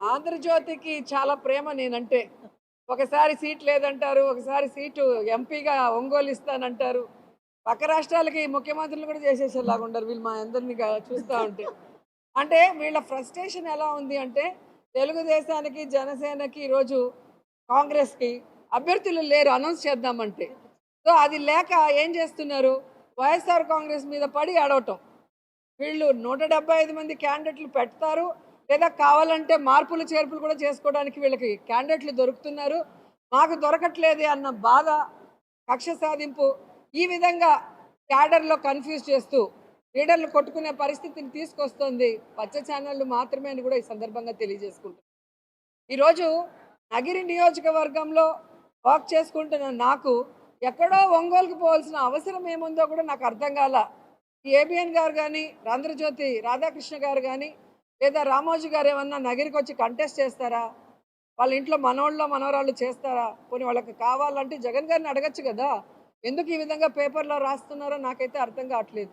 ఆంధ్రజ్యోతికి చాలా ప్రేమ నేనంటే. ఒకసారి సీట్ లేదంటారు. ఒకసారి సీటు ఎంపీగా ఒంగోలు ఇస్తానంటారు. పక్క రాష్ట్రాలకి ముఖ్యమంత్రులు కూడా చేసేసేలాగుండారు వీళ్ళు మా అందరిని చూస్తా ఉంటే. అంటే వీళ్ళ ఫ్రస్ట్రేషన్ ఎలా ఉంది అంటే తెలుగుదేశానికి, జనసేనకి ఈరోజు కాంగ్రెస్‌కి అభ్యర్థులు లేరు అనౌన్స్ చేద్దామంటే. సో, అది లేక ఏం చేస్తున్నారు? వైఎస్ఆర్ కాంగ్రెస్ మీద పడి ఏడవటం. వీళ్ళు 175 మంది క్యాండిడేట్లు పెడతారు. లేదా కావాలంటే మార్పులు, చేర్పులు కూడా చేసుకోవడానికి వీళ్ళకి క్యాండిడేట్లు దొరుకుతున్నారు. మాకు దొరకట్లేదే అన్న బాధ, కక్ష సాధింపు ఈ విధంగా క్యాడర్‌లో కన్‌ఫ్యూజ్ చేస్తూ లీడర్లు కొట్టుకునే పరిస్థితిని తీసుకొస్తుంది పచ్చ ఛానళ్ళు మాత్రమే అని కూడా ఈ సందర్భంగా తెలియజేసుకుంటున్నాను. ఈరోజు నగిరి నియోజకవర్గంలో వర్క్ చేసుకుంటున్న నాకు ఎక్కడో ఒంగోలుకు పోవాల్సిన అవసరం ఏముందో కూడా నాకు అర్థం కాల. ఈ ఏబిఎన్ గారు కానీ, ఆంధ్రజ్యోతి రాధాకృష్ణ గారు కానీ, లేదా రామోజీ గారు ఏమన్నా నగిరికి వచ్చి కంటెస్ట్ చేస్తారా? వాళ్ళ ఇంట్లో మనోళ్ళో మనవరాళ్ళు చేస్తారా? పోనీ వాళ్ళకి కావాలంటే జగన్ గారిని అడగచ్చు కదా! ఎందుకు ఈ విధంగా పేపర్‌లో రాస్తున్నారో నాకైతే అర్థం కావట్లేదు.